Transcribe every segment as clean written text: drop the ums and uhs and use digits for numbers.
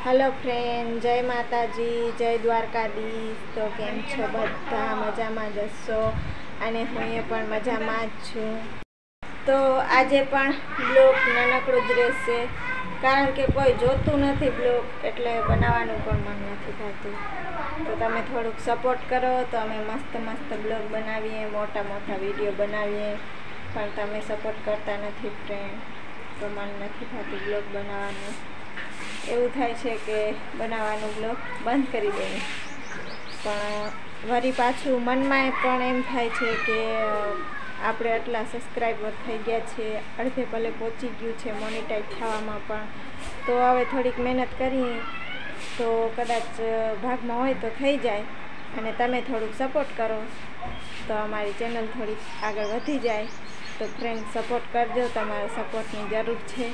Hello friend, जय माताजी, जय द्वारकाधीश। तो केम छो बधा मजामां जशो अने हुंए पण मजामां ज छुं। तो आजे पण ब्लॉग नानकड़ो ज रहेशे कारण के कोई जोतुं नथी ब्लॉग एटले बनाववानुं पण मन नथी थतुं। तो तमे थोड़ुंक सपोर्ट करो तो अमे मस्त मस्त ब्लॉग बनावीए, मोटा मोटा विडियो बनावीए, पण तमे सपोर्ट करता नथी फ्रेंड। तो मन नथी थतुं ब्लॉग बनाववानुं। એવું થાય છે કે બનાવવાનું બ્લોગ બંધ કરી દઈએ, પણ વળી પાછું મનમાં પણ એમ થાય છે કે આપણે આટલા સબસ્ક્રાઈબર થઈ ગયા છે, અડધે ભલે પહોંચી ગયું છે મોનેટાઈઝ થવામાં, પણ તો હવે થોડીક મહેનત કરીએ તો કદાચ ભાગમાં હોય તો થઈ જાય અને તમે થોડુંક સપોર્ટ કરો તો અમારી ચેનલ થોડીક આગળ વધી જાય। તો ફ્રેન્ડ સપોર્ટ કરજો, તમારા સપોર્ટની જરૂર છે।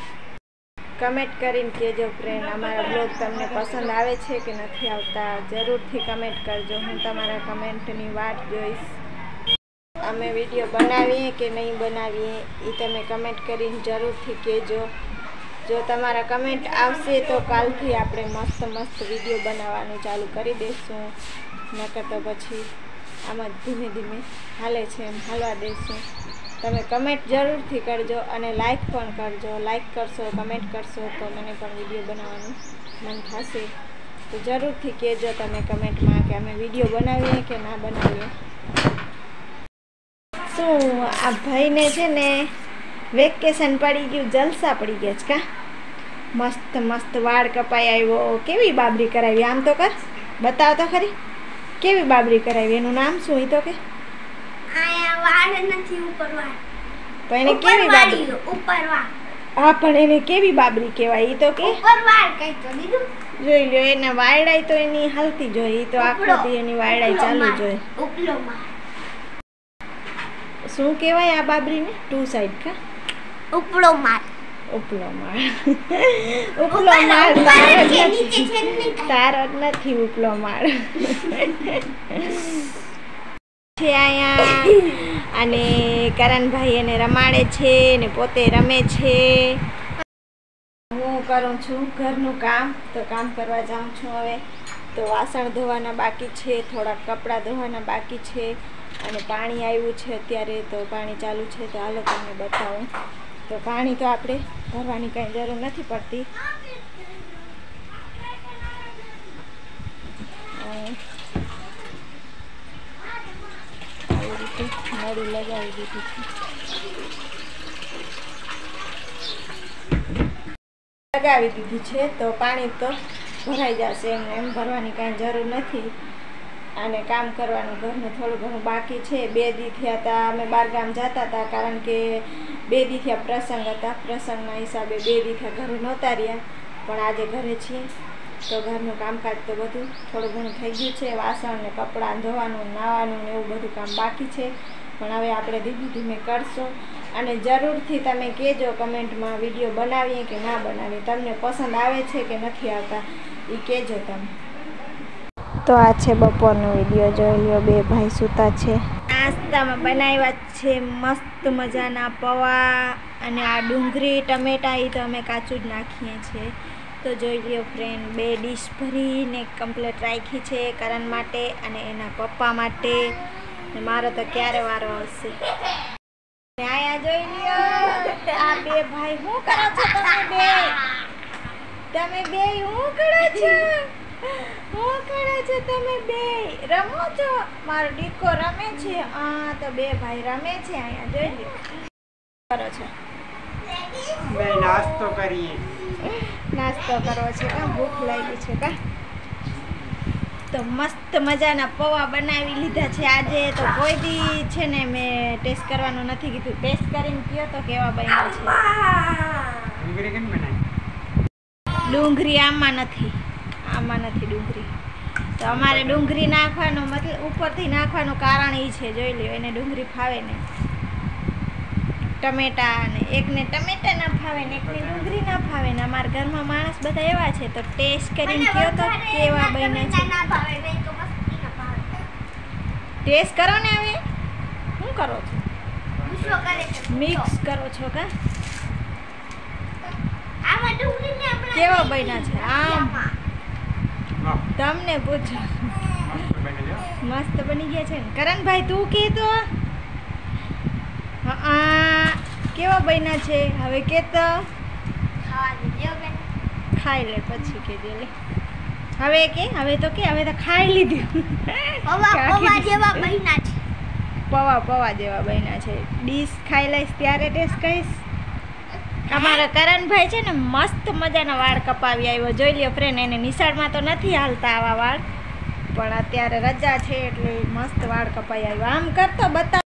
कमेंट करीने कहेजो फ्रेंड अमारा ब्लॉग तमने पसंद आवे छे कि नथी आवता, जरूरथी कमेंट करजो। हूँ तमारा कमेंटनी वाट जोईश। अमे विडियो बनावीए कि नहीं बनावीए ए तमे कमेंट करीने जरूरथी कहेजो। जो तमारा कमेंट आवशे तो कालथी आपणे मस्त मस्त विडियो बनाववानुं चालू करी देशुं, नकर तो पछी आम ज धीमे धीमे हाले छे एम हालवा देशुं। तमे कमेंट जरूरथी करजो अने लाइक पण करजो। लाइक करशो, कमेंट करशो तो मने पण विडियो बनाववानुं मन थशे। तो जरूरथी कहेजो तमे कमेंटमां के अमे विडियो बनावीए कि ना बनावीए। शुं आ भाईने छे ने वेकेशन पड़ी गयुं, जलसा पड़ी गया छे का। मस्त मस्त वाळ कपाई आव्यो, केवी बाबरी करावी आम तो कर बताव तो खरी, केवी बाबरी करावी, एनुं नाम शुं ई तो के। वाळ नथी ઉપર વાળ તો એને કેવી બાબરી ઉપર વાળ। હા પણ એને કેવી બાબરી કહેવાય ઈ તો કે ઉપર વાળ કઈ તો દીધું જોઈ લ્યો। એના વાયડાઈ તો એની હાલતી જોઈ, ઈ તો આખો દી એની વાયડાઈ ચાલુ જોઈ। ઉપલો માળ શું કહેવાય આ બાબરીને? ટુ સાઈડ કા ઉપલો માળ। ઉપલો માળ ઉપલો માળ તારો જ નથી ઉપલો માળ છે અહીંયા। અને કરણભાઈ એને રમાડે છે ને પોતે રમે છે। હું કરું છું ઘરનું કામ, તો કામ કરવા જાઉં છું હવે। તો વાસણ ધોવાના બાકી છે, થોડા કપડાં ધોવાના બાકી છે અને પાણી આવ્યું છે અત્યારે, તો પાણી ચાલુ છે। તો હાલો તમને બતાવું। તો પાણી તો આપણે ભરવાની કાંઈ જરૂર નથી પડતી। नड़ी लगावी दीधी छे तो पाणी तो भराई जशे, एम भरवानी कांई जरूर नथी। अने काम करवानुं घरनुं थोडुं घणुं बाकी छे। 2 दी थया था अमे बारगाम जता था कारण के 2 दी थया प्रसंग हता, प्रसंगना हिसाबे 2 दी थया घरे नहोता रह्या, पण आजे घरे छीए तो घरनुं कामकाज तो बधुं थोडुं घणुं थई गयुं छे। वासण ने कपड़ा धोवानुं, नाहवानुं ने एवुं बधुं काम बाकी छे, पण हवे आपणे धीमे धीमे करशुं। अने जरूरथी तमे कहेजो कमेंटमां विडियो बनावीए कि ना बनावीए, तमने पसंद आवे छे कि नथी आवता ई कहेजो तमे। तो आ छे बपोरनो विडियो जोई ल्यो। 2 भाई सूता छे। नाસ્તામાં બનાવ્યા છે મસ્ત મજાના પૌવા અને આ ડુંગળી ટમેટા એ તો અમે કાચું જ નાખીએ છીએ। તો જોઈ લ્યો ફ્રેન્ડ, 2 ડીશ ભરીને કમ્પ્લીટ રાખી છે કરણ માટે અને એના પપ્પા માટે। મારો તો ક્યારે વારો આવશે। આયા જોઈ લ્યો આ 2 ભાઈ શું કરો છો તમે બે? તમે બે શું કરો છો? શું કરો છો તમે બે? રમો છો? મારો દીકો રમે છે। આ તો 2 ભાઈ રમે છે। આયા જોઈ લ્યો કરો છો બે નાસ્તો કરીએ। नास्तो करवो छे का? भूख लागी छे का? तो मस्त मजाना पौवा बनावी लीधा छे आजे। तो कोई दी छे ने मैं टेस्ट करवानो नथी कीधुं, टेस्ट करीने कहो तो केवा बन्या छे। डुंगरी केम बनाई? डुंगरी आमा नथी डुंगरी। तो अमारे डुंगरी नाखवानो मतलब उपरथी नाखवानुं कारण ई छे, जोई ल्यो एने डुंगरी फावे नहीं, टमेटा ने एक ने टमेटा ना फावे ने एक ने डुंगरी ना फावे ने। अमार घर में माणस बधा एवा छे तो टेस्ट करीने कहो तो केवा बने छे। टेस्ट करो ने हवे શું કરો છો? મિક્સ કરો છો કા? આમ આમાં ડુંગળીને આપણે કેવા બન્યા છે આમ વાહ તમને પૂછો મસ્ત બને જો મસ્ત બની ગયા છે ને કરણભાઈ તું કે તો હા કેવા બન્યા છે હવે કે તો ખાવા દીધો બેન ખાઈ લે પછી કે દે લે હવે હવે તો ખાઈ લીધું પૌવા જેવા બન્યા છે પૌવા જેવા બન્યા છે ડીશ ખાઈ લઈશ ત્યારે ટેસ્ટ કહીશ અમારા કરણભાઈ છે ને મસ્ત મજાના વાળ કપાવી આવ્યો જોઈ લ્યો ફ્રેન્ડ એને નિશાળમાં તો નથી હાલતા આવા વાળ પણ અત્યારે રજા છે એટલે મસ્ત વાળ કપાઈ આવ્યો આમ કરતો બતા